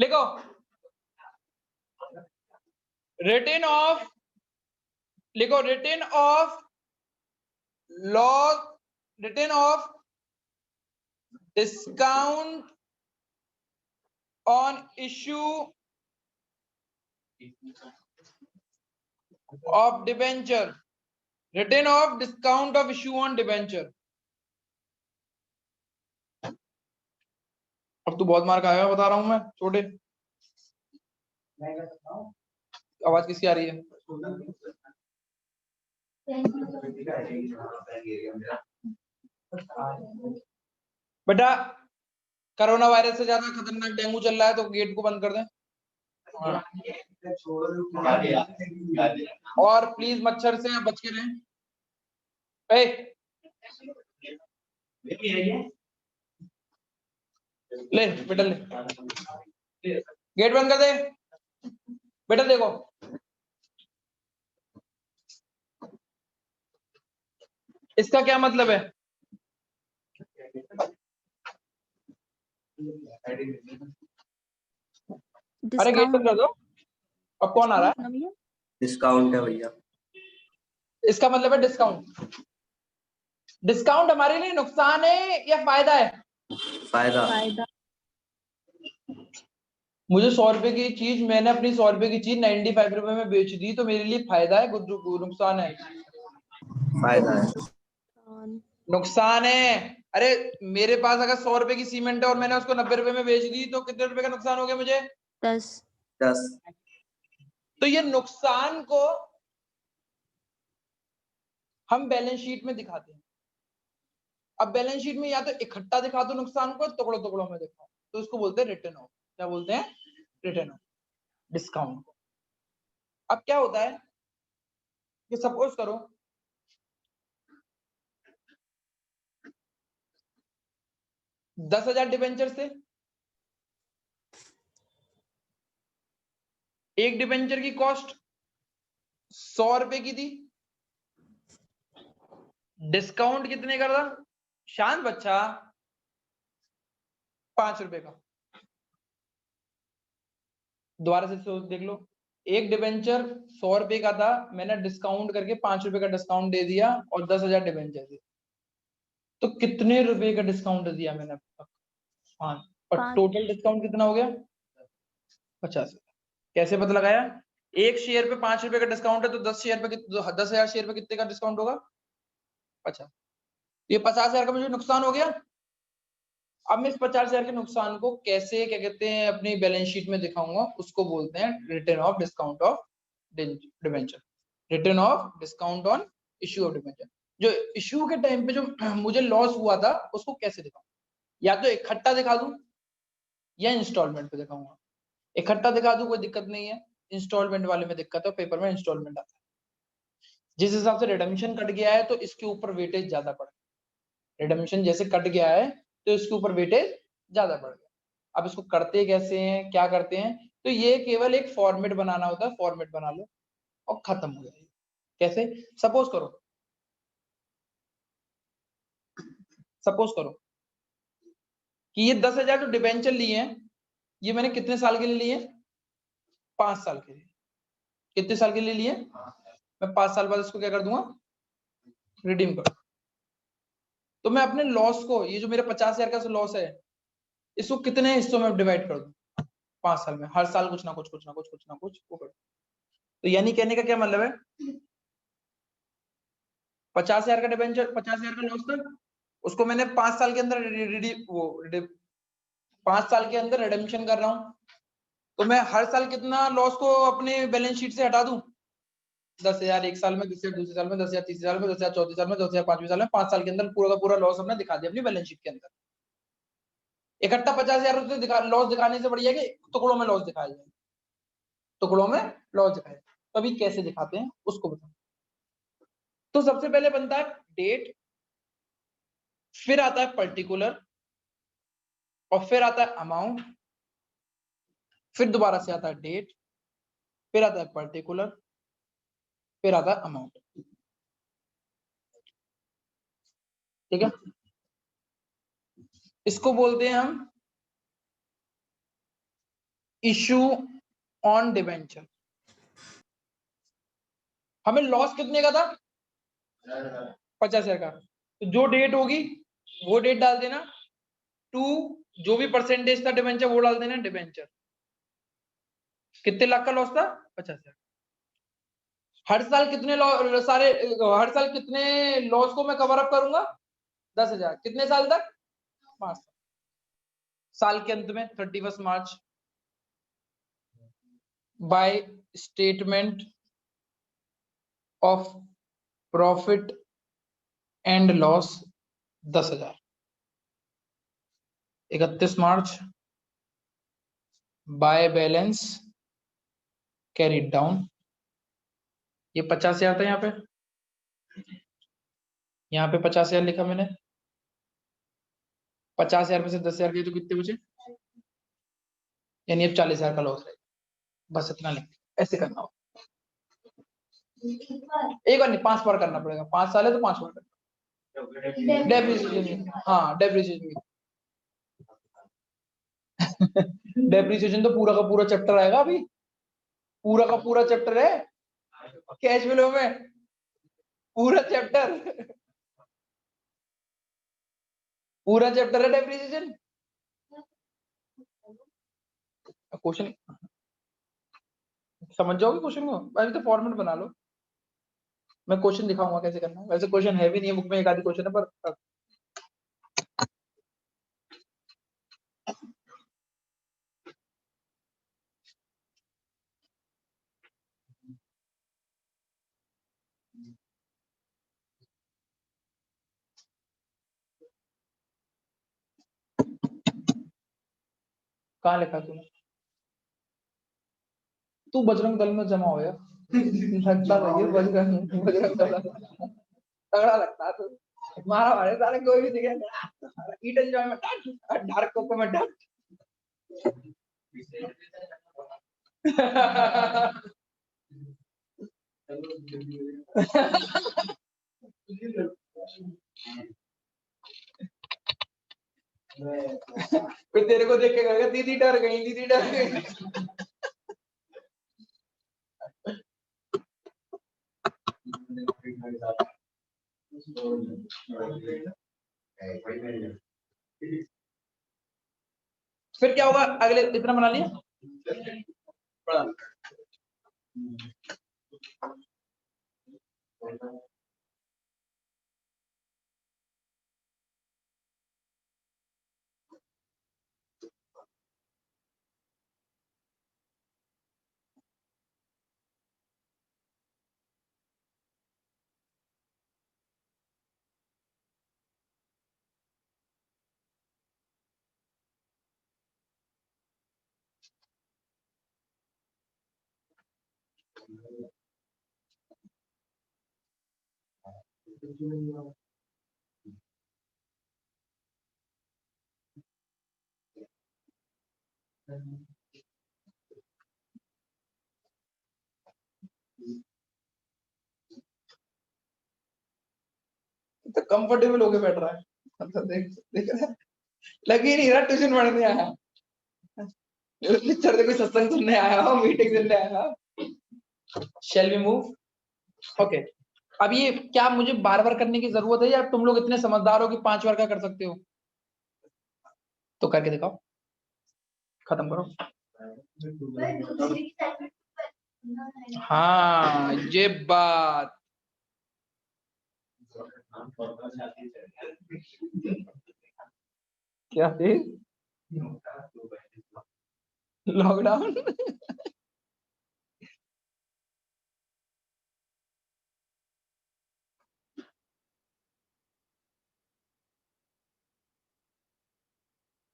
लिखो return of, लिखो return of log, return of discount on issue of debenture, return of discount of issue on debenture. अब तू बहुत मार खाएगा, बता रहा हूं मैं। छोटे आवाज किसकी आ रही है? बेटा कोरोना वायरस से ज्यादा खतरनाक डेंगू चल रहा है, तो गेट को बंद कर दें। और प्लीज मच्छर से बच के रहें। ले बेटा ले, गेट बंद कर दे। बेटा देखो, इसका क्या मतलब है? अरे गेट बंद कर दो। अब कौन आ रहा है? डिस्काउंट है भैया। इसका मतलब है डिस्काउंट। डिस्काउंट हमारे लिए नुकसान है या फायदा है? फायदा। मुझे 100 रुपए की चीज, मैंने अपनी 100 रुपए की चीज 95 रुपए में बेच दी, तो मेरे लिए फायदा है नुकसान है? फायदा है। नुकसान है। अरे मेरे पास अगर 100 रुपए की सीमेंट है और मैंने उसको 90 रुपए में बेच दी, तो कितने रुपए का नुकसान हो गया मुझे? 10। तो ये नुकसान को हम बैलेंस शीट में दिखाते हैं। अब बैलेंस शीट में या तो इकट्ठा दिखा दो नुकसान को, टुकड़ों टुकड़ों में दिखाओ, तो उसको बोलते हैं रिटर्न ऑफ। क्या बोलते हैं? रिटर्न ऑफ डिस्काउंट को। अब क्या होता है कि सपोज करो 10,000 डिबेंचर से, एक डिबेंचर की कॉस्ट 100 रुपए की थी, डिस्काउंट कितने का था शांत बच्चा? 5 रुपए का। दोबारा से सोच देख लो, एक डिबेंचर 100 रुपए का था, मैंने डिस्काउंट करके 5 रुपए का डिस्काउंट दे दिया और 10,000 डिबेंचर थे, तो कितने रुपए का डिस्काउंट दिया मैंने अब तक? 5। और टोटल डिस्काउंट कितना हो गया? 50। कैसे पता लगाया? एक शेयर पे 5 रुपए का डिस्काउंट है, तो 10,000 शेयर पे कितने का डिस्काउंट होगा? 50। ये 50,000 का मुझे नुकसान हो गया। अब मैं इस 50,000 के नुकसान को कैसे, क्या कहते हैं, अपनी बैलेंस शीट में दिखाऊंगा, उसको बोलते हैं return of discount of debenture. Return of discount on issue of debenture. जो इश्यू के टाइम पे जो मुझे लॉस हुआ था, उसको कैसे दिखाऊं? या तो इकट्ठा दिखा दूं या इंस्टॉलमेंट पे दिखाऊंगा। इकट्ठा दिखा दूं कोई दिक्कत नहीं है, इंस्टॉलमेंट वाले में दिक्कत है, पेपर में इंस्टॉलमेंट आता है। जिस हिसाब से रिडम्पशन कट गया है, तो इसके ऊपर वेटेज ज्यादा पड़ गया। रिडम्पशन जैसे कट गया है, तो इसके ऊपर वेटेज ज्यादा बढ़ गया। अब इसको करते कैसे हैं, क्या करते हैं? तो ये केवल एक फॉर्मेट बनाना होता है, फॉर्मेट बना लो और खत्म हो जाएगी। कैसे? सपोज करो कि ये 10,000 जो डिबेंचर लिए हैं, ये मैंने कितने साल के लिए लिए? 5 साल के लिए। कितने साल के लिए लिए? मैं 5 साल बाद इसको क्या कर दूंगा? रिडीम कर। तो मैं अपने लॉस को, ये जो मेरा 50,000 का लॉस है, इसको कितने हिस्सों में डिवाइड कर दूं 5 साल में? हर साल कुछ ना कुछ वो कर। तो यानी कहने का क्या मतलब है, 50,000 का डिबेंचर, 50,000 का लॉस था, उसको मैंने 5 साल के अंदर 5 साल के अंदर रिडेम्पशन कर रहा हूं, तो मैं हर साल कितना लॉस को अपने बैलेंस शीट से हटा दूं? 10,000 एक साल में, 10,000 दूसरे साल में, 10,000 तीसरे साल में, 10,000 चौथे साल में, 10,000 पांचवें साल में। 5 साल के अंदर पूरा का पूरा लॉस हमने दिखा दिया अपनी बैलेंस शीट के अंदर। इकट्ठा 50,000 लॉस दिखाने से बढ़िया कि टुकड़ों में लॉस दिखाया जाए। टुकड़ों में लॉस दिखाया, तो अभी कैसे दिखाते हैं उसको बताओ। तो सबसे पहले बनता है डेट, फिर आता है पर्टिकुलर, और फिर आता है अमाउंट, फिर दोबारा से आता है डेट, फिर आता है पर्टिकुलर, फिर आता है अमाउंट। ठीक है, इसको बोलते हैं हम इशू ऑन डिबेंचर। हमें लॉस कितने का था? 50,000 का। तो जो डेट होगी वो डेट डाल देना, टू जो भी परसेंटेज था डिबेंचर वो डाल देना डिबेंचर। कितने लाख का लॉस था? 50,000। हर साल कितने हर साल कितने लॉस को मैं कवर अप करूंगा? 10,000। कितने साल तक? 5 साल। साल के अंत में 31 March by statement of profit and loss 10,000। 31 March by balance carried down. ये 50,000 था, यहाँ पे 50,000 लिखा मैंने। 50,000 में से 10,000 गए तो कितने बचे? यानी अब 40,000 का लॉस है। बस इतना लिख, ऐसे करना हो। एक बार नहीं, 5 बार करना पड़ेगा। 5 साल है तो 5 बार करना। डेप्रिसिएशन, हाँ डेप्रिसिएशन। डेप्रिसिएशन तो पूरा का पूरा चैप्टर आएगा अभी, पूरा का पूरा चैप्टर है कैश फ्लो में, पूरा चैप्टर, पूरा चैप्टर है डेप्रिसिएशन। क्वेश्चन समझ जाओगे क्वेश्चन को, अभी तो फॉर्मेट बना लो, मैं क्वेश्चन दिखाऊंगा कैसे करना है। वैसे क्वेश्चन है भी नहीं है बुक में, एक आधी क्वेश्चन है पर कहाँ लिखा तूने? तू बजरंग दल में जमा हो यार। लगता था ये बजरंग बजरंग दल तगड़ा लगता है तू। मारा मारे सारे कोई भी दिखे ईट एंजॉय में डार्क कोको में डार्क। फिर तेरे को देख के कहेगा दीदी डर गई, दीदी डर गई। फिर क्या होगा अगले? इतना बना लिया, तो कंफर्टेबल होके बैठ रहा है, मतलब देख देख रहा है, लग ही नहीं रहा ट्यूशन पढ़ने आया, पिक्चर देखो, सत्संग सुनने आया हो, मीटिंग सुनने आया हो। Shall we move? ओके, अब ये क्या मुझे बार बार करने की जरूरत है या तुम लोग इतने समझदार हो कि 5 बार का कर सकते हो? तो करके दिखाओ, खत्म करो। हाँ ये बात, क्या थी? लॉकडाउन।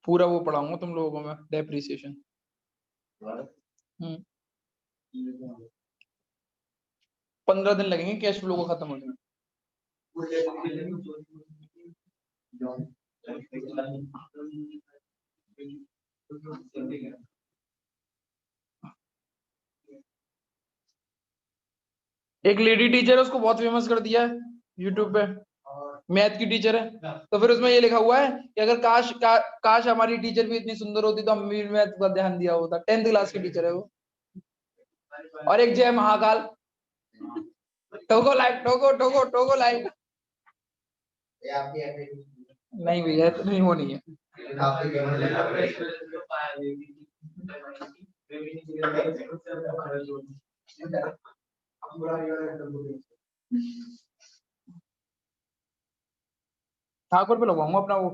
पूरा वो पढ़ाऊंगा तुम लोगों को मैं, डेप्रिसिएशन। 15 दिन लगेंगे कैश फ्लो को खत्म होने में। एक लेडी टीचर है, उसको बहुत फेमस कर दिया है यूट्यूब पे। मैथ की टीचर है, तो फिर उसमें ये लिखा हुआ है कि अगर काश हमारी टीचर भी इतनी सुंदर होती तो हम भी मैथ पर ध्यान दिया होता। 10th क्लास की टीचर है वो। और एक जय महाकाल, टोको लाइट, टोको टोको टोको लाइट। नहीं भैया इतनी वो नहीं है। ठाकुर पे लगवाऊंगा अपना वो।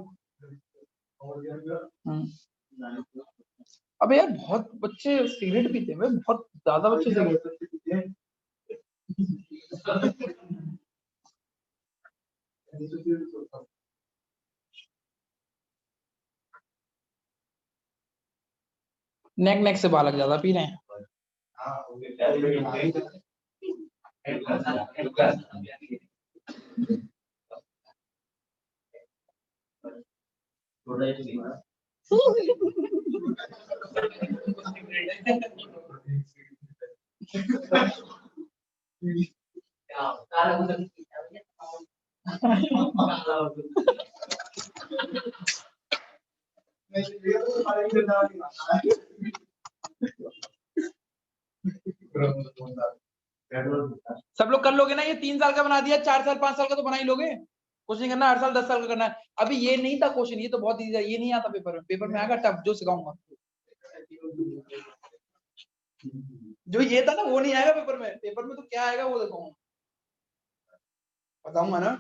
अबे यार बहुत बच्चे सिगरेट पीते हैं, बहुत ज्यादा बच्चे सिगरेट पीते हैं। नेक से बालक ज्यादा पी रहे हैं। सब लोग कर लोगे ना? ये 3 साल का बना दिया, 4 साल 5 साल का तो बना ही लोगे। कुछ नहीं करना, हर साल 10 साल का करना है। अभी ये नहीं था क्वेश्चन, ये तो बहुत इजी है, ये नहीं आता पेपर में। पेपर में आएगा टफ, जो सिखाऊंगा। जो ये था ना वो नहीं आएगा पेपर में। पेपर में तो क्या आएगा वो दिखाऊंगा, बताऊंगा ना।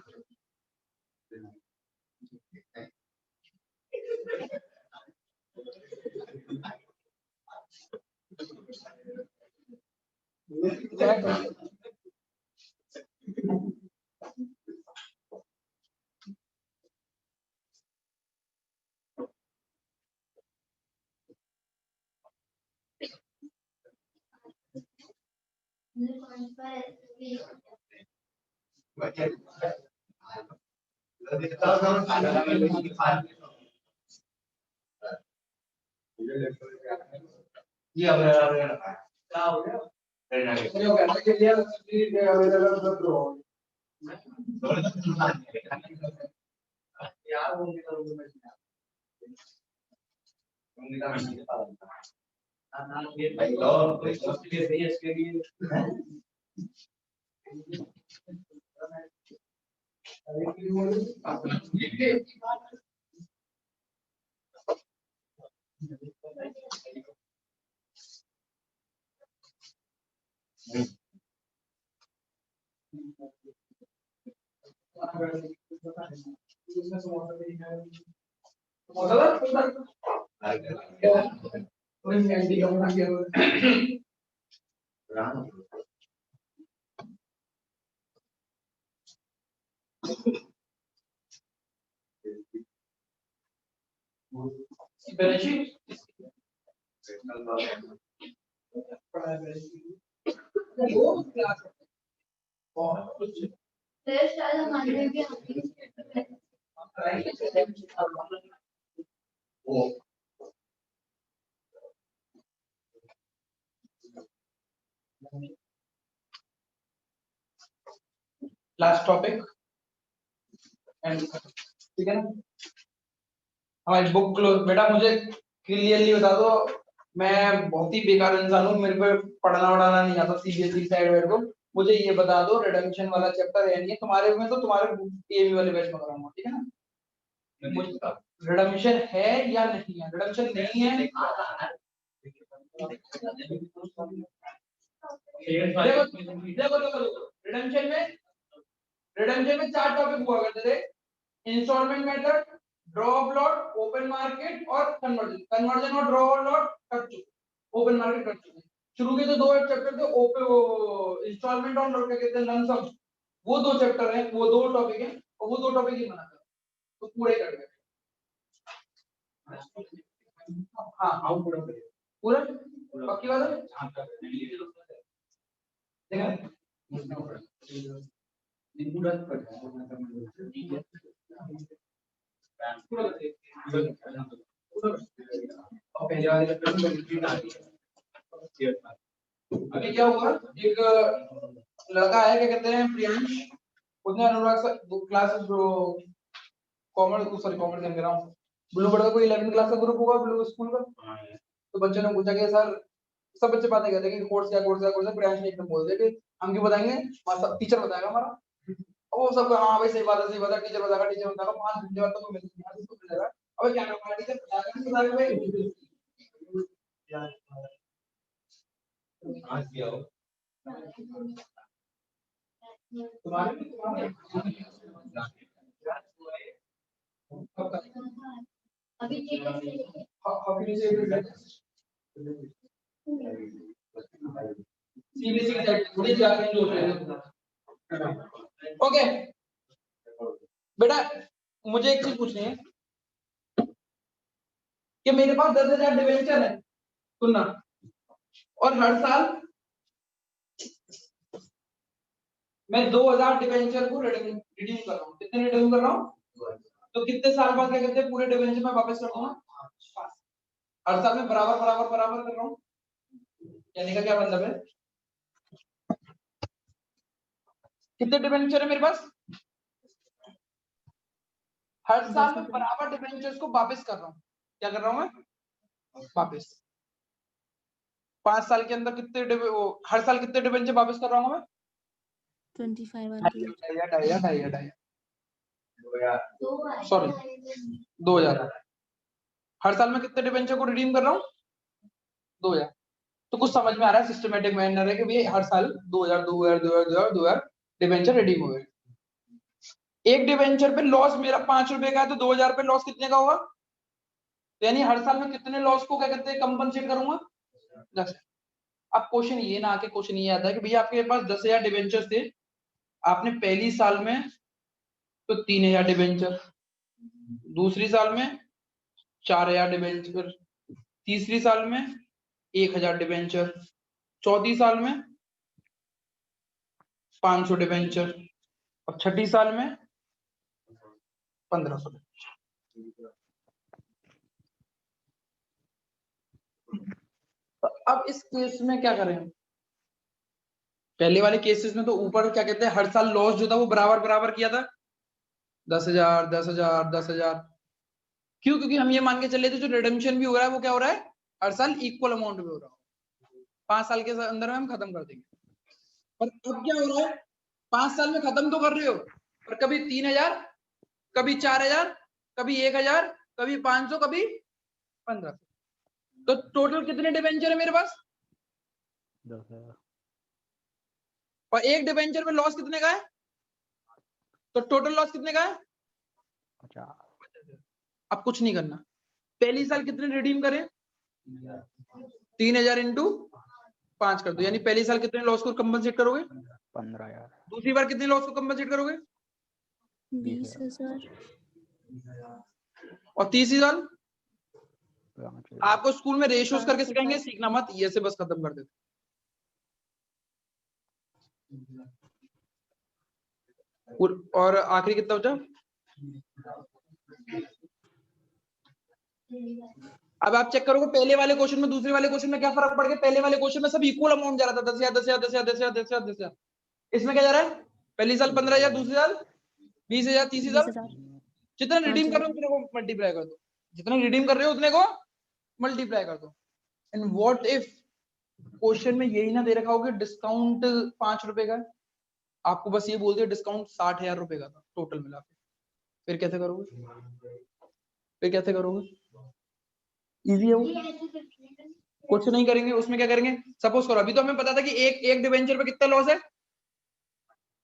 लास्ट टॉपिक, ठीक है ना? हमारी बुक क्लोज। बेटा मुझे क्लियरली बता दो, मैं बहुत ही बेकार इंसान हूँ, मेरे को पढ़ना वढ़ाना नहीं आता सीबीएसई साइड वाइड को। मुझे ये बता दो, रिडम्पशन वाला चैप्टर है नहीं है तुम्हारे में, तो तुम्हारे एबी वाले बैच में कराऊंगा, ठीक है ना? रिडम्पशन है या नहीं है? रिडम्पशन नहीं है, देखो रिडम्पशन में 4 टॉपिक हुआ करते थे। Installment method, draw of lot, open market और कन्वर्जन। कन्वर्जन और ड्रॉ ऑफ लॉट कर चुके, ओपन मार्केट कर चुके। शुरू के तो 2 चैप्टर थे, ओपन इंस्टॉलमेंट और क्या कहते हैं, लमसम, वो 2 चैप्टर हैं, वो 2 टॉपिक हैं, और वो 2 टॉपिक ही बना कर तो पूरे कर गए। हाँ पूरा पक्की बात है। अभी क्या हुआ, एक लड़का है, क्या कहते हैं, प्रियांश, उसने Anurag sir class commerce sorry commerce कह रहा हूँ, ब्लू बर्ड का कोई 11th क्लास का ग्रुप होगा ब्लू स्कूल का। तो बच्चों ने पूछा कि सर, सब बच्चे बातें करते हैं कि कोर्स क्या प्रियांश ने एकदम बोल दिया कि हम क्यों बताएंगे, टीचर बताएगा हमारा। और वो सब हाँ भाई सही बात है टीचर बताएगा 5 घंटे बाद तो मिल जाएगा। अबे क्या नाम है टीचर बताएगा भाई। ओके बेटा, मुझे एक चीज पूछनी है कि मेरे पास 10,000 डिवेंचर है, सुनना, और हर साल मैं 2,000 डिवेंचर को रिडीम कर रहा हूँ। कितने रिडीम कर रहा हूँ? तो कितने साल बाद क्या कहते हैं पूरे डिवेंचर में वापस कर दूंगा? हर साल में बराबर बराबर बराबर कर रहा हूँ। कहने का क्या मतलब है? कितने डिवेंचर है मेरे पास? हर साल में बराबर डिवेंचर्स को वापस कर रहा हूँ। क्या कर रहा हूँ मैं? वापस। 5 साल के अंदर कितने हर साल कितने डिवेंचर वापस कर रहा हूँ मैं? 25 सॉरी 2,000। हर साल में कितने डिवेंचर को रिडीम कर रहा हूँ? 2,000। तो कुछ समझ में आ रहा है, सिस्टमेटिक मैनर है कि भाई हर साल 2,000 डिवेंचर रिडीम हो गए। एक डिवेंचर पे लॉस मेरा 5 रुपए का है, तो 2,000 पे लॉस कितने का होगा? तो यानी हर साल में कितने लॉस को क्या कहते हैं कंपनसेट करूंगा? 10। अब क्वेश्चन ये ना आके क्वेश्चन ये आता है कि भैया आपके पास 10,000 डिवेंचर थे, आपने पहली साल में तो 3,000 डिवेंचर, दूसरी साल में 4,000 डिवेंचर, तीसरी साल में 1,000 डिवेंचर, चौथी साल में 500 डिवेंचर, और छठी साल में 1,500। तो अब इस केस में क्या करें? पहले वाले केसेस में तो ऊपर क्या कहते हैं हर साल लॉस जो था वो बराबर बराबर किया था, 10,000 10,000 10,000। क्यों? क्योंकि हम ये मान के चले थे जो रिडेम्पशन भी हो रहा है वो क्या हो रहा है? हर साल इक्वल अमाउंट में हो रहा है। 5 साल के अंदर में हम खत्म कर देंगे। पर अब क्या हो रहा है? 5 साल में खत्म तो कर रहे हो, पर कभी 3,000, कभी 4,000, कभी 1,000, कभी 500, कभी 1,500। तो टोटल कितने डिवेंचर है मेरे पास? 10,000। और एक डिवेंचर में लॉस कितने का है? तो टोटल लॉस कितने का है? 50। अब कुछ नहीं करना, पहली साल कितने रिडीम करें? 3,000 इंटू 5 कर दो, यानी पहली साल कितने लॉस को कंपनसेट करोगे? 15,000। दूसरी बार कितने लॉस को कंपनसेट करोगे? 20,000। और तीसरी साल? 5,000। आपको स्कूल में रेशियोज करके सिखाएंगे, सीखना मत, ये से बस खत्म कर देते। और आखिरी कितना बचा? अब आप चेक करोगे पहले वाले क्वेश्चन में दूसरे वाले क्वेश्चन में क्या फर्क पड़ गया? पहले वाले क्वेश्चन में सब इक्वल अमाउंट जा रहा था, 10,000 10,000 10,000 10,000 10,000 10,000। इसमें क्या जा रहा है? पहली साल 15,000, दूसरी साल 20,000, तीसरी साल 20,000। जितना रिडीम कर रहे हो उतने को मल्टीप्लाई कर दो, जितना रिडीम कर रहे हो उतने को मल्टीप्लाई कर दो। एंड व्हाट इफ क्वेश्चन में यही ना दे रखा हो कि डिस्काउंट 5 रुपए का है, आपको बस ये बोल दिया डिस्काउंट 60,000 रुपए का था टोटल मिला के, फिर कैसे करोगे? फिर कैसे करोगे? इजी है वो, कुछ नहीं करेंगे उसमें। क्या करेंगे? सपोज करो अभी तो हमें पता था कि एक डिवेंचर पे कितना लॉस है?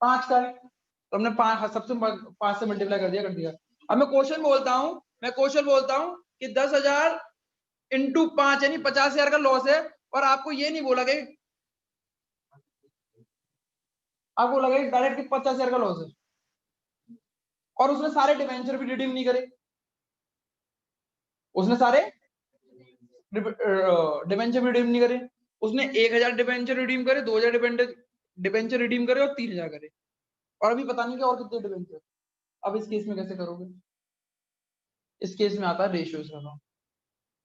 5 का है, तो हमने 5 सबसे 5 से मल्टीप्लाई कर दिया। अब मैं क्वेश्चन बोलता हूँ कि 10,000 इंटू 5 यानी 50,000 का लॉस है, और आपको ये नहीं बोला गया, आपको लगा डायरेक्ट 50,000 का लॉस है, और उसने सारे डिवेंचर भी रिडीम नहीं करे, उसने सारे डिवेंचर भी रिडीम नहीं करे, उसने 1,000 डिवेंचर रिडीम करे, 2,000 डिवेंचर रिडीम करे और 3,000 करे, और अभी पता नहीं कि और कितने डिवेंचर। अब इस केस में कैसे करोगे? इस केस में आता है रेशियोज का काम।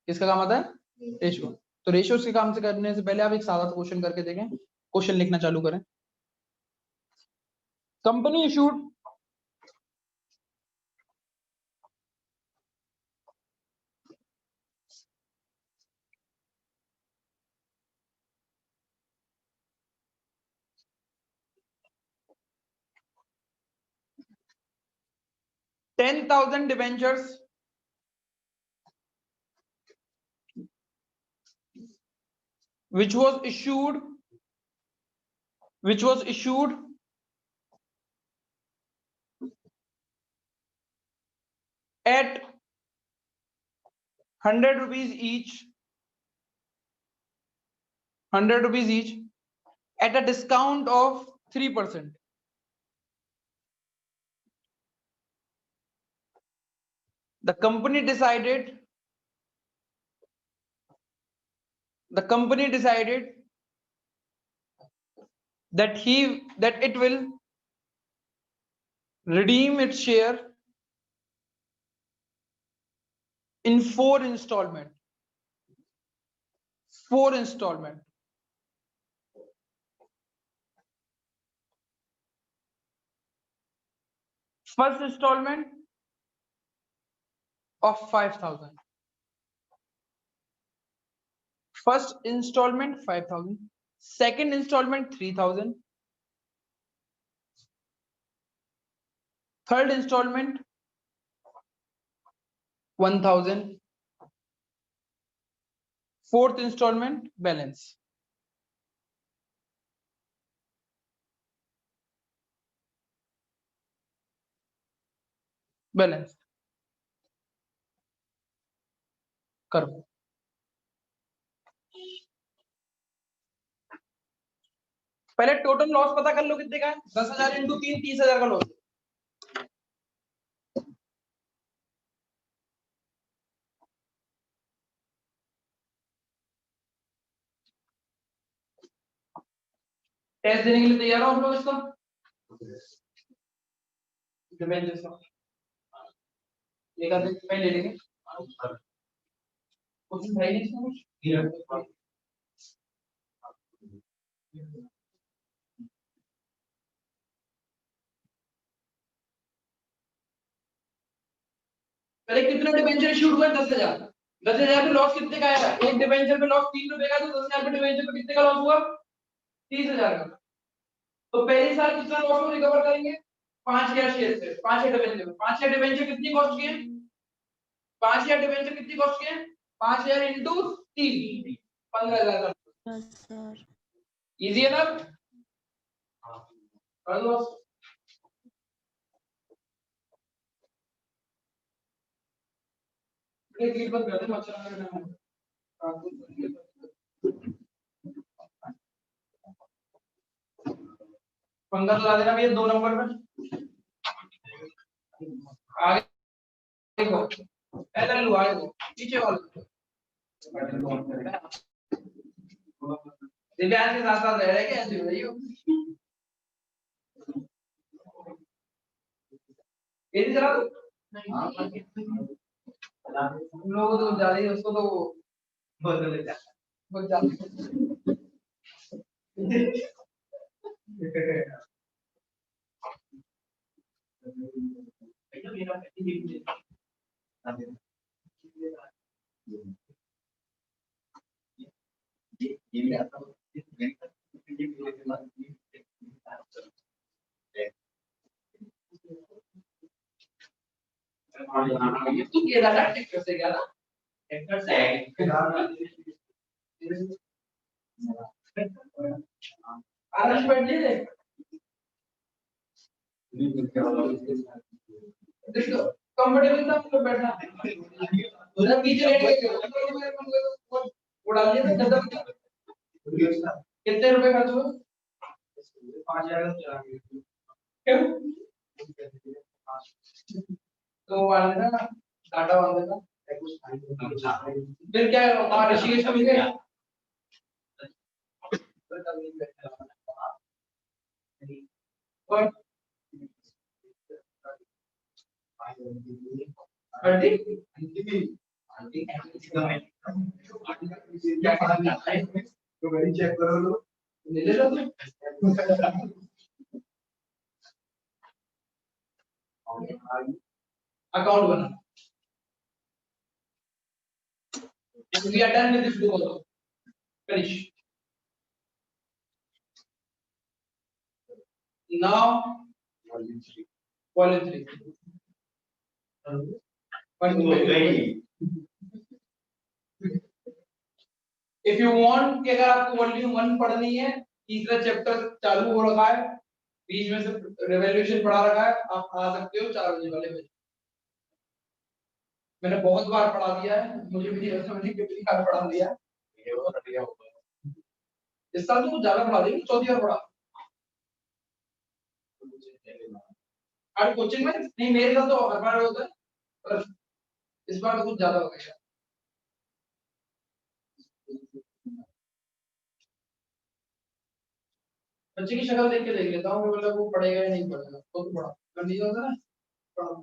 किसका काम आता है? रेशियो। तो रेशियोज के काम से करने से पहले आप एक सादा क्वेश्चन करके देखें। क्वेश्चन लिखना चालू करें। Company issued $10,000 debentures which was issued at 100 rupees each, 100 rupees each at a discount of 3%. The company decided that it will redeem its share in 4 installment. First installment of 5,000. First installment 5,000. Second installment 3,000. Third installment 1,000. Fourth installment balance. करो। पहले total loss पता कर लो कितने का है। 10,000 into 3 30,000 का loss. Test देने के लिए तैयार हो आप लोग इसका? एक आधे पहले ले लेंगे। कुछ है नहीं इसमें कुछ? पहले कितने डिबेंचर इशूड हुए? 10,000। 10,000 पे लॉस कितने का आया? एक डिबेंचर पे लॉस 3 रुपए का, तो 10,000 पे डिबेंचर पे कितने का लॉस हुआ? 30,000 का। तो पहले साल कितना लॉस को रिकवर करेंगे? 5,000 शेयर से, 5,000 डिबेंचर। 5,000 डिबेंचर कितनी कॉस्ट की है? 5,000 डिबेंचर कितनी कॉस्ट की है? 5,000 इंटू 3 15,000 का। सर इजी है ना? कर दो। एक बार कर दो। अच्छा पंगा तो ला देना भैया 2 नंबर में। आगे देखो ऐसा लुआ है पीछे वाला दिव्यांश के साथ साथ रह रहे क्या ऐसे हो रही हो? ये चला दो। हम लोग तो ज्यादा ही उसको तो बहुत ज्यादा ये तो ये दादा ट्रैक्टर से गया ना? ट्रैक्टर से आरएस बैठ ले देखो कंफर्टेबल था तो बैठना उधर पीछे लेट गए उड़ा लिया था कितने रुपए खर्च हुए? 5,000 क्यों? तो वाले ना डाटा वाले ना फिर क्या वहां ऋषिकेश में गया और चेक करो ले लो अकाउंट बनाना। We are done with this book also. Finish. Now, volume 3. If you want कि अगर आपको वॉल्यूम 1 पढ़नी है, तीसरा चैप्टर चालू हो रखा है, बीच में से रिवॉल्यूशन पढ़ा रखा है, आप आ सकते हो 4 बजे वाले में। मैंने बहुत बार पढ़ा दिया है, मुझे भी नहीं पता मैंने कितनी बार पढ़ा दिया है। इस साल तो कुछ ज्यादा पढ़ा दिया, चौथी बार पढ़ा। और कोचिंग में नहीं, मेरे साथ तो हर बार होता है, पर इस बार तो कुछ ज्यादा हो गया। बच्चे की शक्ल देख के देख लेता हूँ, मतलब वो पढ़ेगा या नहीं पढ़ेगा, तो पढ़ा कर नहीं होता ना, पढ़ा।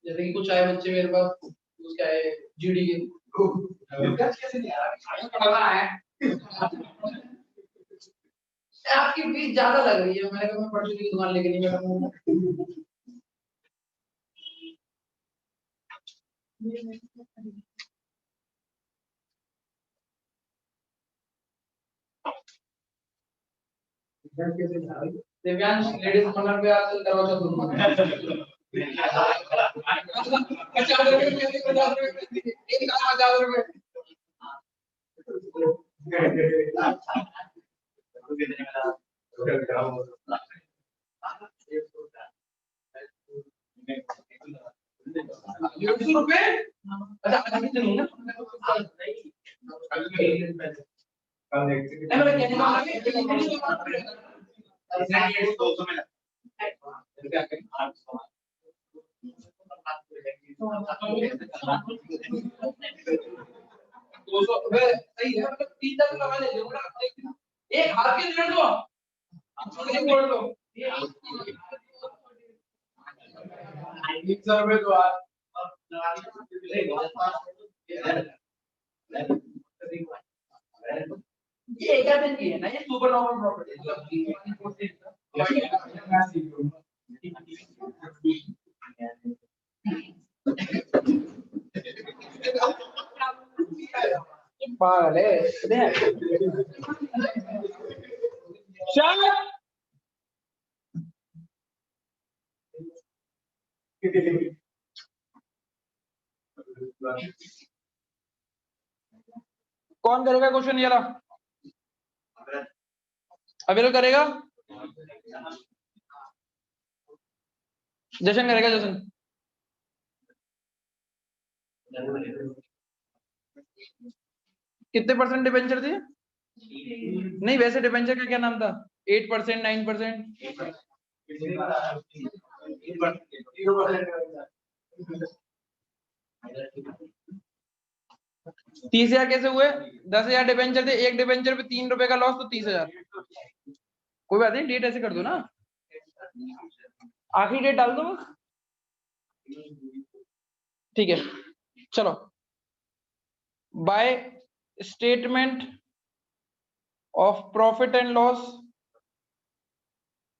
जैसे कि कुछ आए बच्चे मेरे पास, उसका है जीडी के कैसे नहीं आ रहा, पढ़ाना है। आपकी फीस ज्यादा लग रही है, मैंने कहा मैं पढ़ने की दुकान लेके नहीं बैठा। दिव्यांश लेडीज कॉर्नर पे आजकल दरवाजा दूंगा। 50 रुपए, एक लाख 50 रुपए। ₹150? अच्छा आज कितने होंगे? नहीं मेरा कहने का मतलब है 200 में क्या करें? 200 सही है, मतलब 3 लगा ले लो ना, एक हाथ के डेढ़ दो, एक बोल लो, 100 रुपए दो आप। ये क्या दिन की है ना, ये सुपर नॉर्मल प्रॉपर्टी पागल है। कौन करेगा क्वेश्चन ये वाला? अविरल करेगा? जशन करेगा? जशन कितने परसेंट डिबेंचर थे? नहीं वैसे डिबेंचर का क्या नाम था? 8%, 9%? 30,000 कैसे हुए? 10,000 डिबेंचर थे, एक डिबेंचर पे 3 रुपए का लॉस, तो 30,000। कोई बात नहीं, डेट ऐसे कर दो ना, आखिरी डेट डाल दो बस, ठीक है। चलो, bye statement of profit and loss,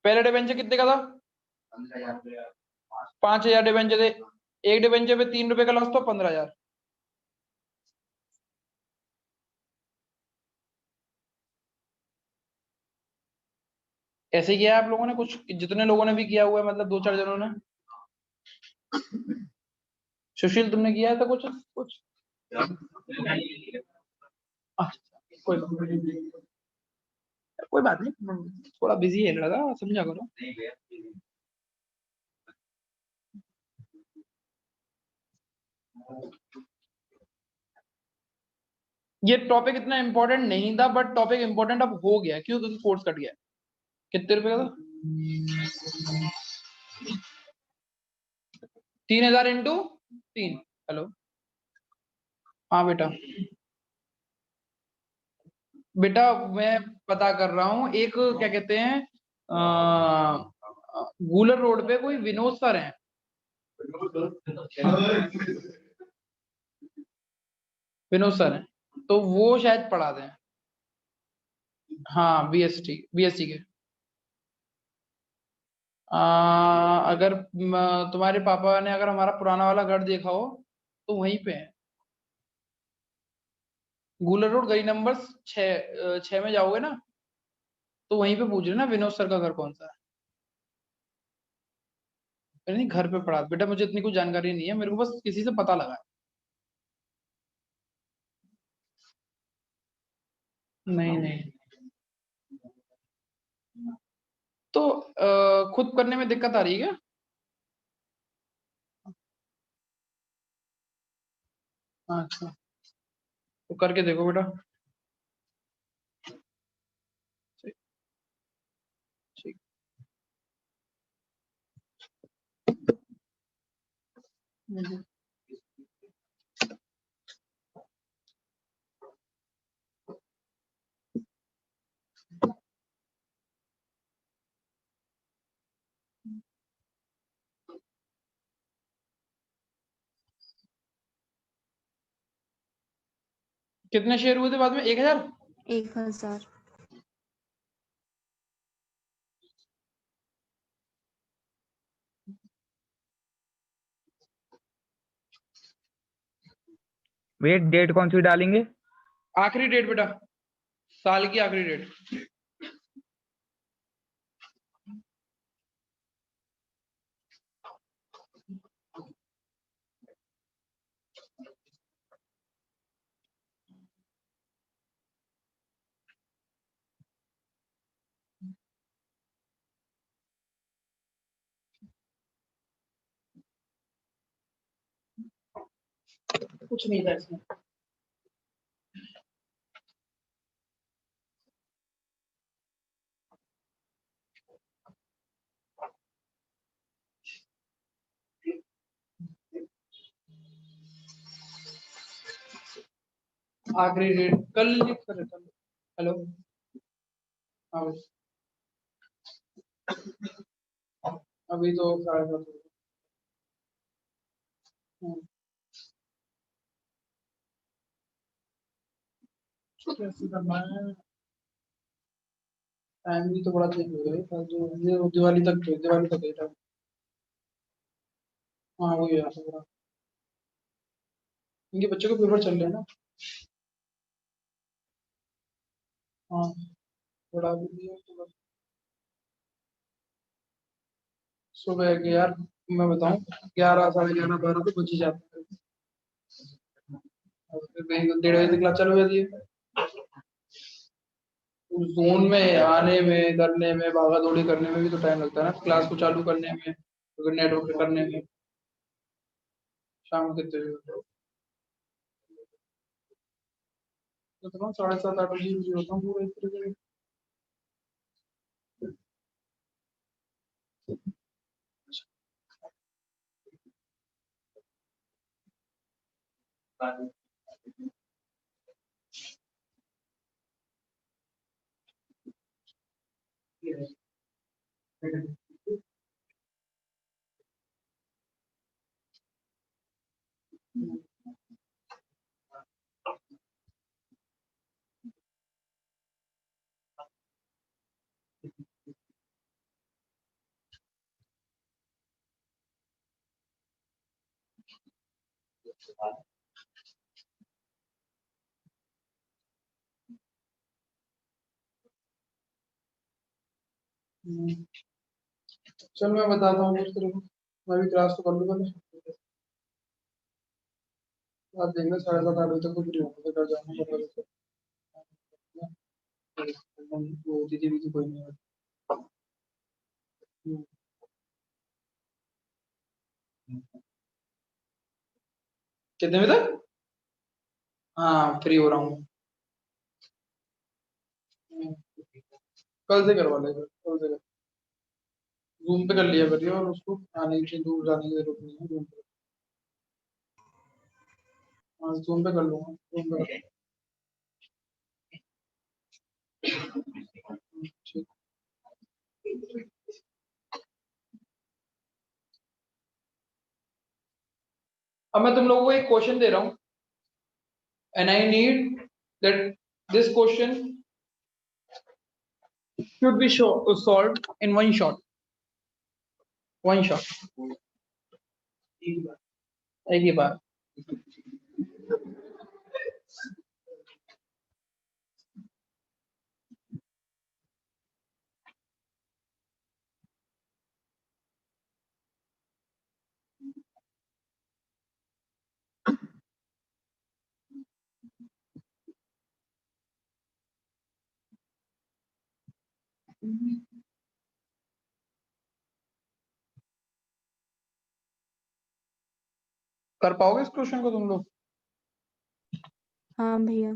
पहले डिबेंचर कितने का था? 5,000 डिबेंचर थे, एक डिबेंचर पे 3 रुपए का लॉस, तो 15,000। ऐसे किया आप लोगों ने, कुछ जितने लोगों ने भी किया हुआ है, मतलब 2-4 जनों ने। सुशील तुमने किया था कुछ कुछ? कोई बात नहीं, थोड़ा बिजी है लगा, समझा करो। ये टॉपिक इतना इंपॉर्टेंट नहीं था, बट टॉपिक इंपॉर्टेंट अब हो गया। क्यों? क्योंकि कोर्स कट गया। कितने रुपए का था? 3,000 इंटू 3। हेलो, हाँ बेटा, बेटा मैं पता कर रहा हूँ, एक क्या कहते हैं, गूलर रोड पे कोई विनोद सर हैं, विनोद सर हैं, तो वो शायद पढ़ा दें। हाँ बीएससी के। अगर तुम्हारे पापा ने अगर हमारा पुराना वाला घर देखा हो तो वहीं पे है। गूलर रोड गली नंबर 6 में जाओगे ना तो वहीं पे पूछ रहे ना विनोद सर का घर कौन सा है। अरे नहीं घर पे पड़ा बेटा, मुझे इतनी कुछ जानकारी नहीं है, मेरे को बस किसी से पता लगा है। नहीं नहीं, तो खुद करने में दिक्कत आ रही है क्या? अच्छा, तो करके देखो बेटा। ठीक ठीक। हम्म। कितने शेयर हुए थे बाद में? 1000? 1000। वेट डेट कौन सी डालेंगे? आखिरी डेट बेटा, साल की आखिरी डेट। कुछ नहीं था इसमें। आखिरी डेट कल लिख कर कल। हेलो, हाँ बस अभी तो 7:30 हो गए। कैसे करना है? टाइम भी तो बड़ा चेंज हो गया है, जो ये दिवाली तक है, दिवाली तक है टाइम। हाँ वही है पूरा। इनके बच्चों के पेपर चल रहे हैं ना। हाँ बड़ा भी दिया तो बस। सुबह के यार मैं बताऊं, 11 11:30 12 तो बज ही जाते हैं। और फिर कहीं 1:30 बजे तक क्लास चालू हो जाती है। उस जोन में आने में करने में भागा दौड़ी करने में भी तो टाइम लगता है ना, क्लास को चालू करने में, फिर नेटवर्क करने में। शाम को कितने बजे होते हो? तो 7:30 8 बजे होता हूँ पूरा एक तरीके से। चल मैं बताता हूँ कुछ तेरे को, मैं भी क्लास तो कर लूंगा ना। आप देखना 7:30 8 बजे तक तो फ्री होगा, फिर घर जाना पड़ेगा। वो दीदी भी तो कोई नहीं है। हम्म। कितने बजे तक? हाँ फ्री हो रहा हूँ। हम्म, कल से करवा लेगा, कल से जूम पे कर लिया करिए, और उसको आने की दूर जाने की जरूरत नहीं है, जूम पे। हाँ जूम पे कर लूंगा, जूम पे ठीक। अब मैं तुम लोगों को एक क्वेश्चन दे रहा हूँ, and I need that this question should be solved in one shot. One shot, एक ही बार। कर पाओगे इस क्वेश्चन को तुम लोग? हाँ भैया।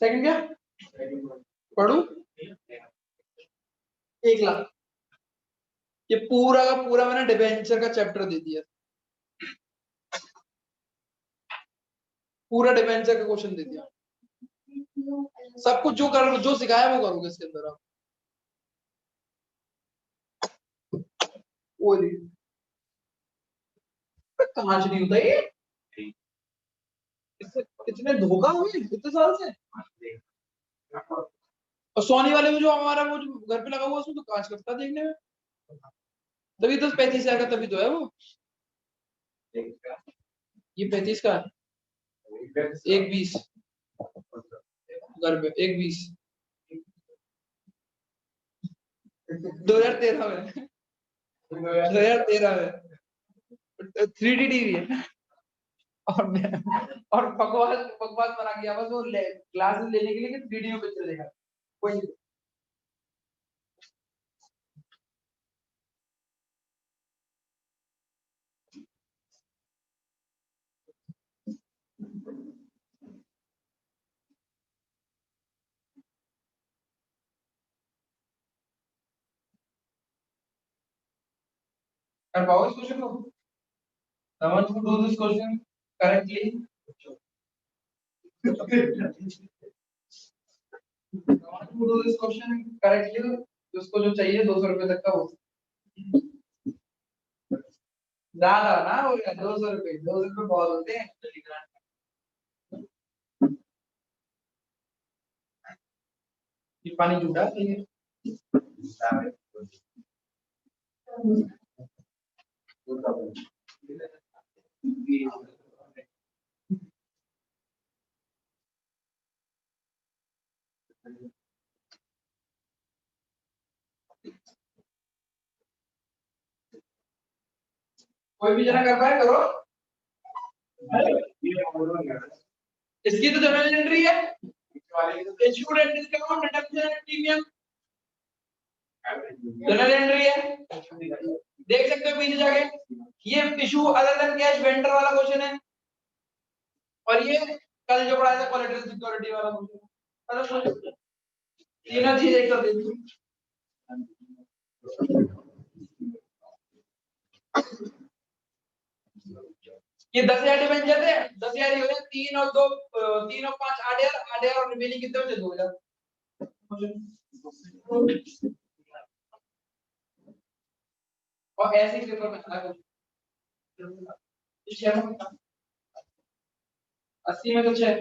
सेकंड क्या पढ़ू? 1,00,000। ये पूरा का पूरा मैंने डिबेंचर का चैप्टर दे दिया, पूरा डिबेंचर का क्वेश्चन दे दिया। सब कुछ जो कर जो सिखाया वो करोगे इसके अंदर आप। वो कांच नहीं होता ये, इतने धोखा हुए इतने साल से। और सोनी वाले में जो हमारा वो जो घर पे लगा हुआ उसमें तो कांच लगता देखने में, तभी तो 35,000 का, तभी तो है वो। ये 35 का, 1,20 घर पे 1,20 2013 में 2013 में 3D टीवी है। और बकवास बकवास बना किया बस वो क्लासेस लेने के लिए कि 3D में पिक्चर देखा कोई नहीं। कर पाओगे इस क्वेश्चन को? I want to do this question correctly. I want to do this question correctly. उसको जो चाहिए 200 रुपए तक का हो, ज्यादा ना हो गया 200 रुपए, 200 रुपए बहुत होते हैं। ये पानी झूठा है। कोई भी जना कर पाए करो। इसकी तो जनरल एंट्री है, issued and discount, redemption and premium. General entry है, देख सकते हो पीछे जाके, ये issue other than cash vendor वाला क्वेश्चन है, और ये कल जो पढ़ाया था कोलेटरल सिक्योरिटी वाला क्वेश्चन। तीनों चीज एक साथ देखो। ये 10,000 डिबेंचर थे, 10,000 ही हो गए, 3 और 2 3 और 5 8,000 और रिमेनिंग कितने बचे? 2,000। और ऐसे ही पेपर में था कुछ 80 में तो 6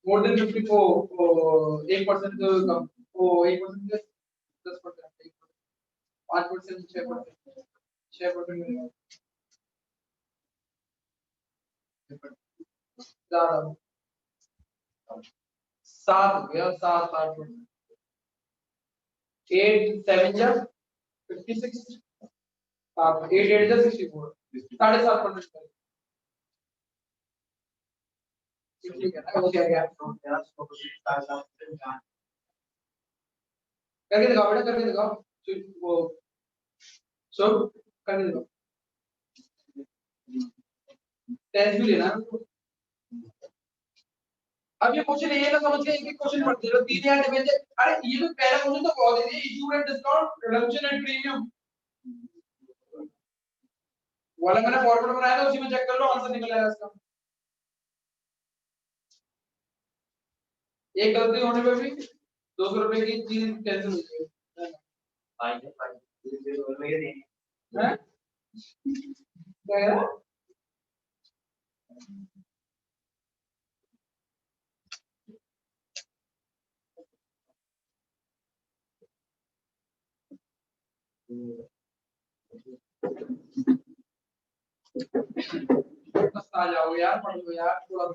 मोर देन 50 को 1% कम, वो 1% 10%, 5% 6%, 6% मिलेगा ज्यादा, 7 हो गया, 7-8%, 8 7 जा 56, 8 8 जा 64, 7.5%। ठीक है ना, हो गया करके दिखाओ बेटा, करके दिखाओ, वो सो करके दिखाओ, टेंस भी लेना। अब ये क्वेश्चन ये ना समझ के एक क्वेश्चन पढ़ते रहो, 3,000 डिबेंचर, अरे ये तो पहला क्वेश्चन तो बहुत है, issue and discount redemption and premium वाला मैंने फॉर्मूला बनाया था, उसी में चेक कर लो, आंसर निकल आएगा इसका। एक गलती होने पे भी 200 रुपए की चीज कैंसिल हो जाएगी। हैं? क्या कह रहा है? पछता जाओगे यार, पढ़ लो यार थोड़ा,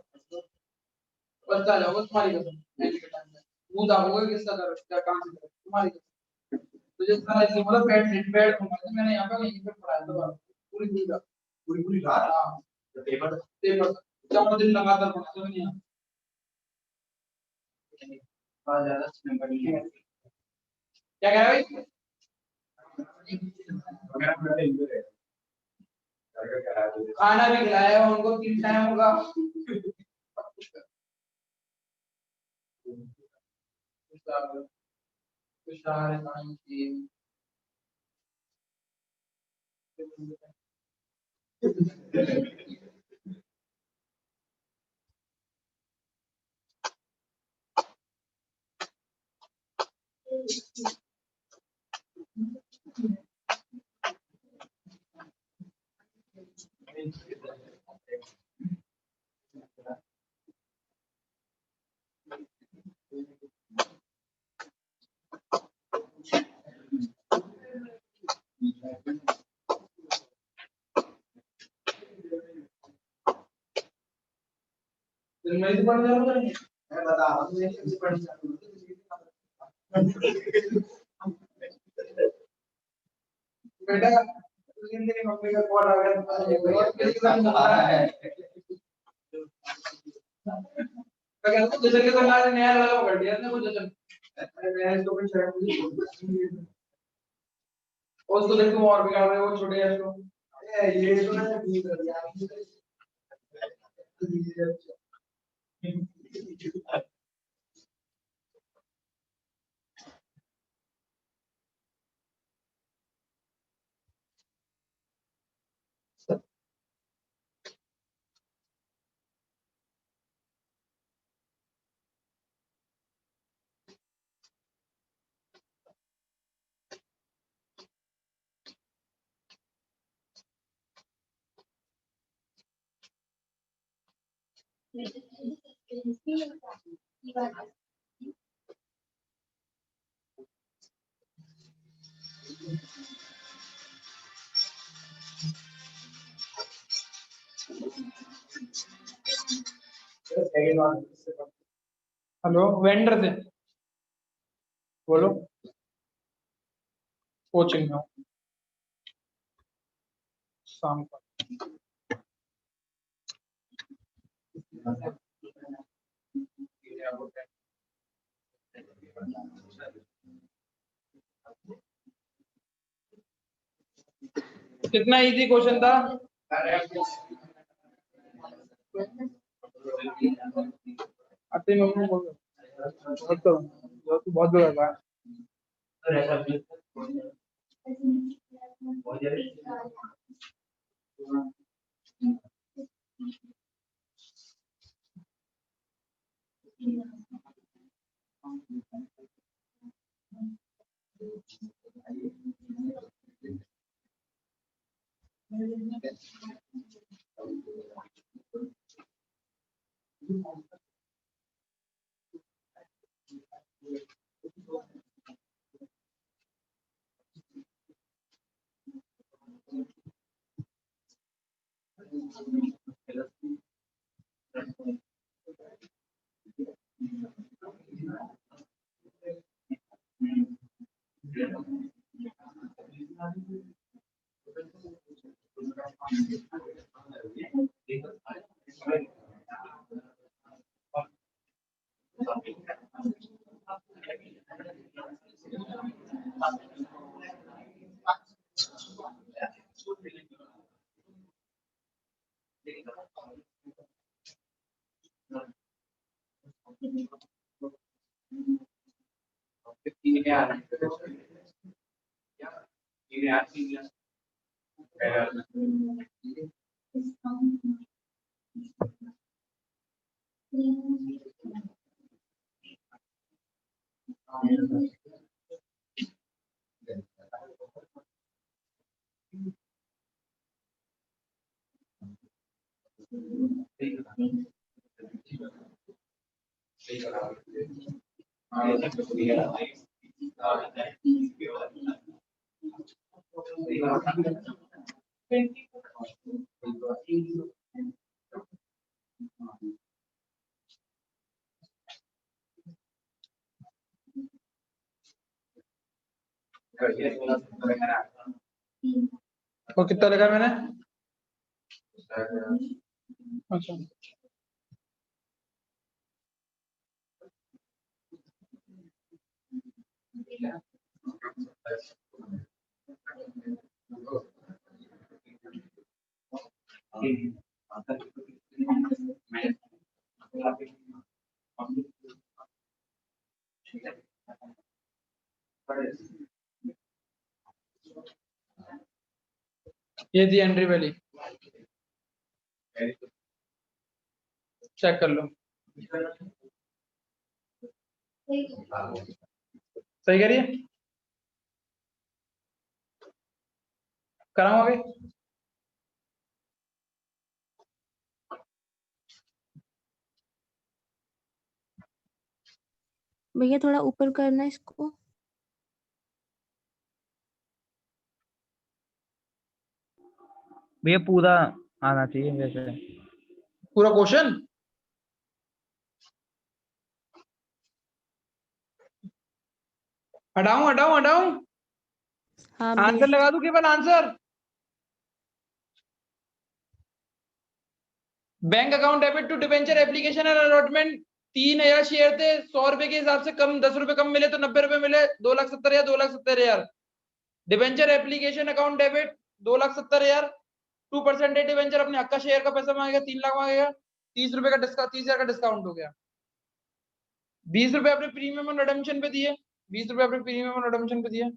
पछता जाओगे तुम्हारी कसम। एंड के टाइम में मुंह दाबोगे किसका कर क्या काम से कर तुम्हारी कसम। तुझे सारा इसलिए बोला बैठ नेट बैठ घुमा, मैंने यहाँ पे यहीं पे पढ़ाया था पूरी रात। हाँ पेपर 4 दिन लगातार पढ़ा था मैंने यहाँ। ज्यादा नंबर नहीं है, क्या कह रहा है भाई? खाना भी खिलाया उनको 3 टाइम होगा। मैं तो पढ़ जाऊंगा, मैं बता रहा हूँ मैं पढ़ जाऊंगा। बेटा तेरी मम्मी का कॉल आ गया और किसी का फोन आ रहा है, मैं कहता हूँ जैसे कि तो हमारे नया लगा कर दिया ना, वो जजन मैं इसको भी शायद और उसको देख तुम और बिगाड़ रहे हो, वो छोटे हैं इसको ये तो ना ठीक कर दिया हेलो वेंडर से बोलो, कोचिंग में शाम को कितना इजी क्वेश्चन था। अपनी मम्मी को बहुत बुरा था। और कितना लगा मैंने? अच्छा ये थी एंट्री वैली, चेक कर लो। सही करिए, कराऊं आगे? भैया थोड़ा ऊपर करना इसको। भैया पूरा आना चाहिए वैसे। पूरा क्वेश्चन हटाऊं हटाऊं हटाऊं? हाँ आंसर भैया। लगा दूं केवल answer? Bank account debit to debenture application and allotment 3000 share थे, 100 रुपए के हिसाब से कम 10 रुपए कम मिले तो 90 रुपए मिले, 2,70,000 2,70,000। Debenture application account debit 2,70,000, 2% debenture अपने हक का शेयर का पैसा मांगेगा 3 लाख मांगेगा, 30 रुपए का डिस्काउंट, 30,000 का डिस्काउंट हो गया। 20 रुपए अपने प्रीमियम और रिडेम्पशन पे दिए, 20 रुपए अपने प्रीमियम और रिडेम्पशन पे दिए,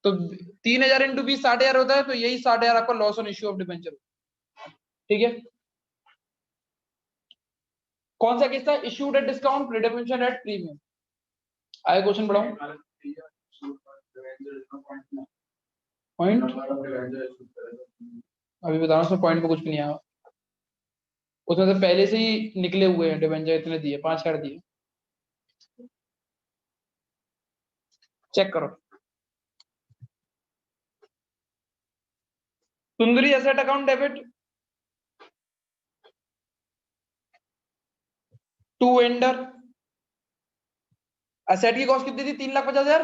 तो 3,000 इंटू 20 60,000 होता है, तो यही 60,000 आपका loss on issue of debenture. ठीक है, कौन सा केस था? Issued at discount, redemption at premium. आगे क्वेश्चन बढ़ाऊं? पॉइंट अभी बता रहा हूं, उसमें पॉइंट पे कुछ भी नहीं आया, उसमें से पहले से ही निकले हुए हैं डिबेंचर, इतने दिए, 5 कर दिए, चेक करो। Sundry asset account debit to vendor, asset की कॉस्ट कितनी थी? 3,50,000,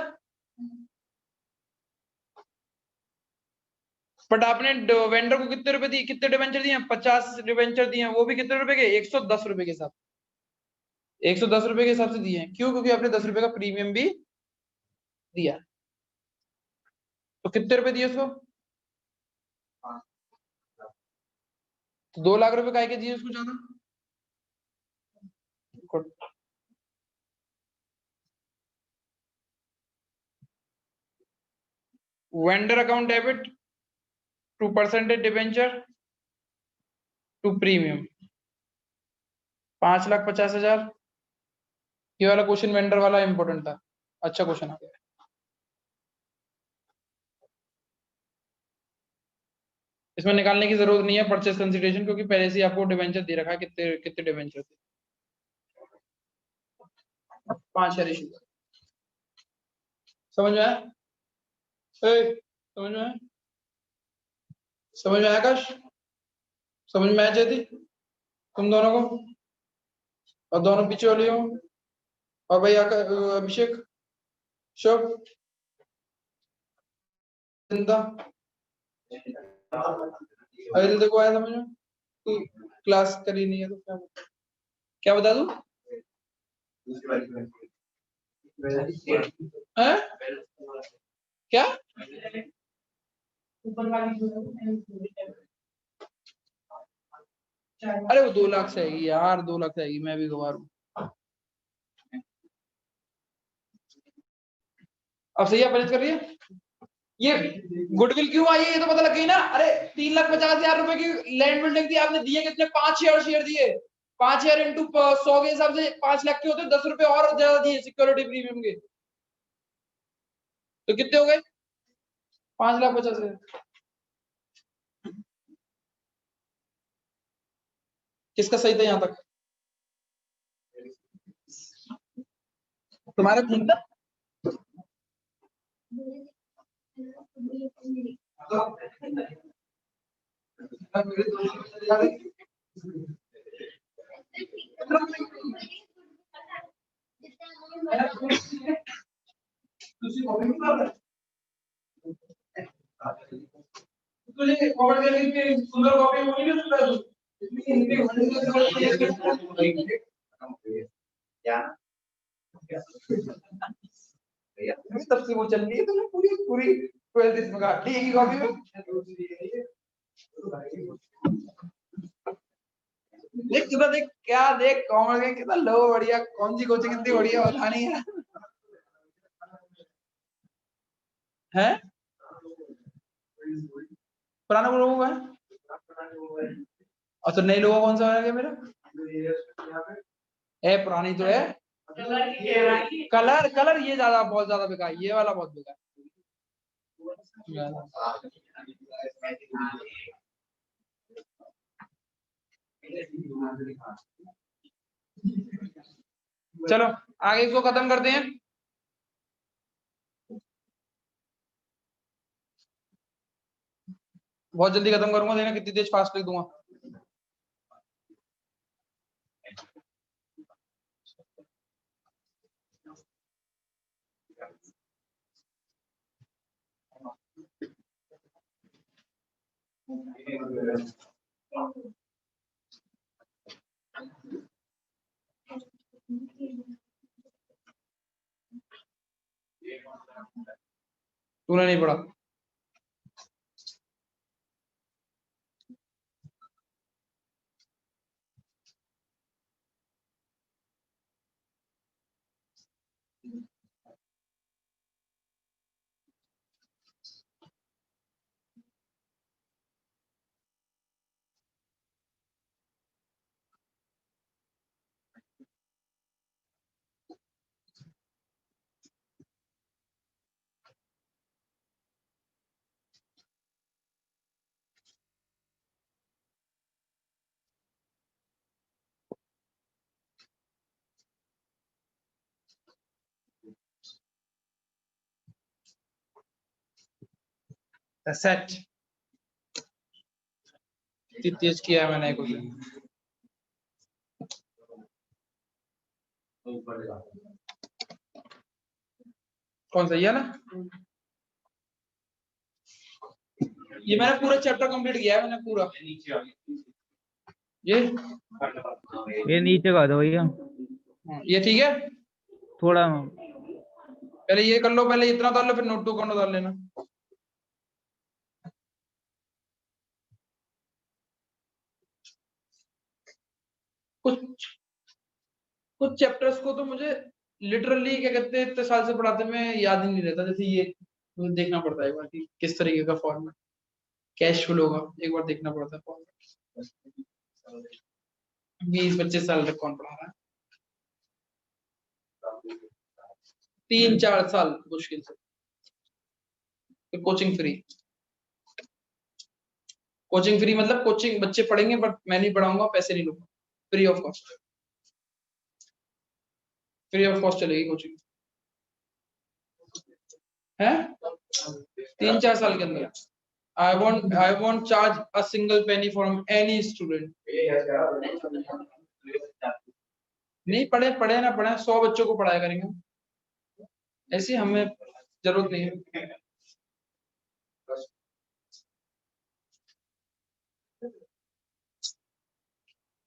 बट आपने वेंडर को कितने रुपए दिए, कितने डिबेंचर दिए? 50 डिबेंचर दिए, वो भी कितने रुपए के? 110 रुपए के हिसाब, 110 रुपए के हिसाब से दिए हैं। क्यों? क्योंकि आपने 10 रुपए का प्रीमियम भी दिया। तो कितने रुपए दिए उसको? तो 2 लाख रुपए काय के दिए उसको ज्यादा? Good. Vendor account debit to percentage debenture to premium 5,50,000। ये वाला क्वेश्चन वेंडर वाला इंपॉर्टेंट था, अच्छा क्वेश्चन आ गया। इसमें निकालने की जरूरत नहीं है परचेस कंसीडरेशन, क्योंकि पहले से ही आपको डिबेंचर दे रखा है, कितने कितने डिबेंचर थे। 5 शेयर इशू। समझ में आया? समझ में आया? समझ में आया आकाश? समझ में आया जयती तुम दोनों को? और दोनों पीछे वाले हो? और भाई अभिषेक, शुभ, जिंदा, अरे देखो आया समझ में? क्लास करी नहीं है तो क्या बता दूं? हैं? क्या? अरे वो 2 लाख से आएगी यार, 2 लाख से आएगी, मैं भी गवार हूँ। अब सही है, परहेज कर रही है। ये गुडविल क्यों आई है ये तो पता लग गई ना। अरे 3,50,000 रुपए की लैंड बिल्डिंग थी, आपने दिए कितने? 5 शेयर दिए। 5 शेयर इंटू 100 के हिसाब से 5 लाख के होते, 10 रुपए और ज्यादा दिए सिक्योरिटी प्रीमियम के, तो कितने हो गए? 5,50,000। किसका सही था यहां तक? तुम्हारा ठीक था? तुझे कॉमेंट करने की सुंदर कॉपी होगी ना तब से वो चल रही है तुम्हें पूरी पूरी 12th इसमें काट ली एक ही कॉपी में। देख कितना, देख क्या, देख कॉमर्स का कितना लो, बढ़िया कौन सी कोचिंग इतनी बढ़िया बता नहीं है। हैं? पुराना लोगों का है और तो नए लोगों कौन सा है मेरा? है पुरानी तो है। कलर कलर ये ज्यादा, बहुत ज्यादा बेकार, ये वाला बहुत बेकार। चलो आगे इसको खत्म करते हैं। बहुत जल्दी खत्म करूंगा, देखना कितनी तेज फास्ट लिख दूंगा। तूने नहीं पढ़ा? सेट तेज किया है मैंने कुछ। कौन सा ये ना? ये मैंने पूरा चैप्टर कंप्लीट किया है मैंने पूरा। ये नीचे का दो भैया, ये ठीक है। थोड़ा पहले ये कर लो, पहले इतना डाल लो, फिर नोट 2 करना डाल लेना। कुछ कुछ चैप्टर्स को तो मुझे लिटरली क्या कहते हैं इतने साल से पढ़ाते में याद ही नहीं रहता, जैसे ये मुझे देखना पड़ता है एक बार कि किस तरीके का फॉर्मेट कैश फ्लो होगा, एक बार देखना पड़ता है फॉर्मेट। 20-25 साल तक कौन पढ़ा रहा है? 3-4 साल मुश्किल से। कोचिंग फ्री, कोचिंग फ्री मतलब कोचिंग बच्चे पढ़ेंगे बट मैं नहीं पढ़ाऊंगा, पैसे नहीं लूंगा, free of cost, free of cost चलेगी कोचिंग है 3-4 साल के अंदर। I won't charge a single penny from any student। नहीं पढ़े ना पढ़े 100 बच्चों को पढ़ाया करेंगे, ऐसी हमें जरूरत नहीं है।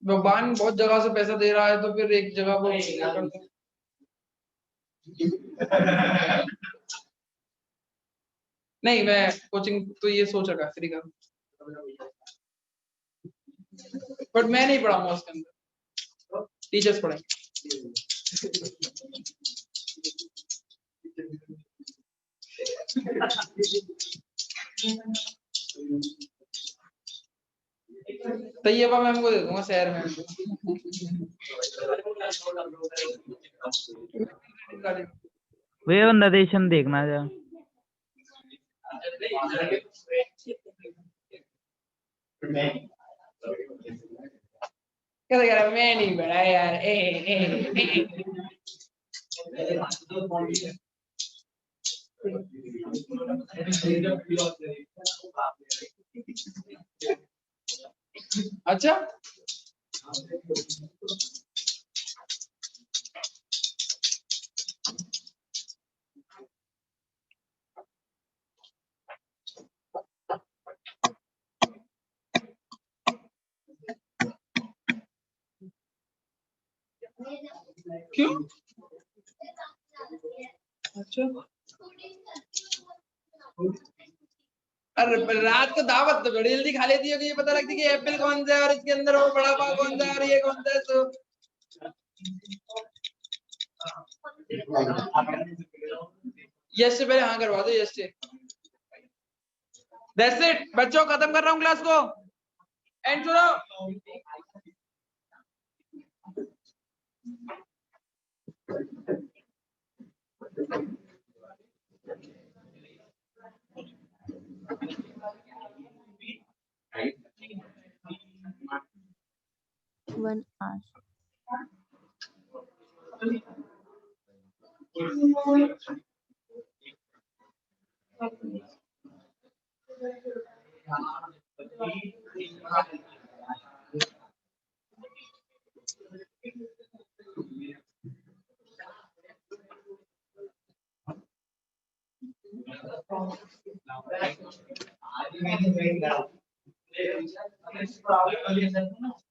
भगवान बहुत जगह से पैसा दे रहा है तो फिर एक जगह को नहीं, मैं कोचिंग तो ये सोच रखा है फ्री का, बट मैं नहीं पढ़ाऊंगा उसके अंदर, टीचर्स पढ़ाएंगे। तैयबा मैम को दे दूंगा शहर में। वे नरेशन देखना जा क्या कह रहा मैं नहीं बड़ा यार अच्छा क्यों? अच्छा अरे रात को दावत तो बड़ी जल्दी खा लेती है कि ये पता लगती है कि एप्पल कौन सा है और इसके अंदर वो बड़ा पाव कौन सा है और ये कौन सा है। तो यस से पहले हाँ करवा दो, यस से। दैट्स इट बच्चों, खत्म कर रहा हूँ क्लास को। एंड सुनो, One hour.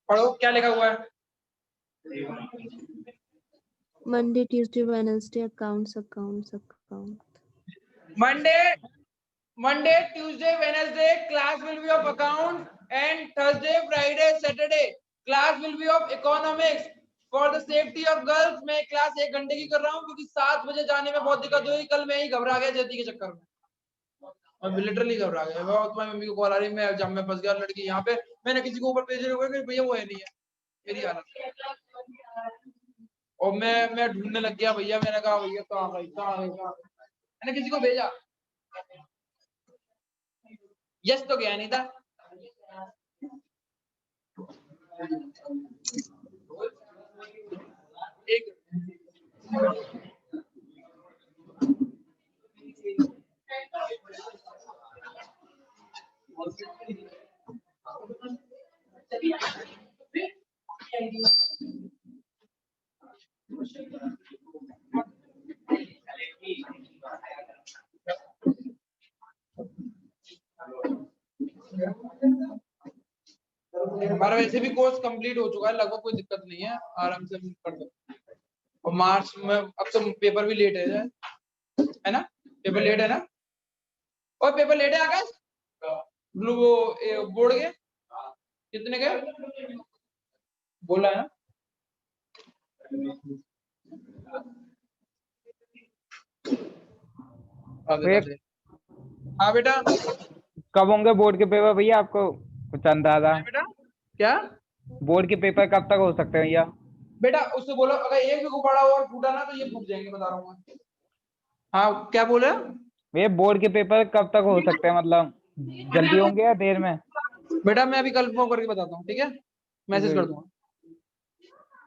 पढ़ो क्या लिखा हुआ है। Monday, Tuesday, Wednesday, accounts. Monday, Tuesday, Wednesday class will be of accounts and Thursday, Friday, Saturday class will be of economics। For the safety of girls मैं क्लास 1 घंटे की कर रहा हूँ क्योंकि 7 बजे जाने में बहुत दिक्कत हुई। कल मैं ही घबरा गया जयती के चक्कर में, मैं लिटरली घबरा गया। वो तुम्हारी मम्मी को कॉल आ रही, मैं जब मैं फंस गया लड़की यहाँ पे, मैंने किसी को ऊपर भेजे हुए कि भैया वो है नहीं है, मेरी हालत। और मैं ढूंढने लग गया भैया, मैंने कहा भैया कहाँ गई मैंने किसी को भेजा, यस तो गया नहीं था। एक हमारा वैसे भी कोर्स कंप्लीट हो चुका है लगभग, कोई दिक्कत नहीं है, आराम से हम कर सकते हैं। और मार्च में अब तो पेपर भी लेट है ना, पेपर लेट है ना, और पेपर लेट है आकाश, ब्लू बोर्ड के कितने के बोला है ना। हाँ बेटा, कब होंगे बोर्ड के पेपर भैया, आपको कुछ अंदाजा? बेटा क्या बोर्ड के पेपर कब तक हो सकते हैं भैया? बेटा, उससे बोलो अगर एक भी गुब्बारा और फूटा ना तो ये फूट जाएंगे, बता रहा हूँ मैं। हाँ क्या बोले? भैया बोर्ड के पेपर कब तक हो सकते हैं, मतलब जल्दी होंगे या देर में? बेटा मैं अभी कल फोन करके बताता हूँ, ठीक है, मैसेज कर दूंगा।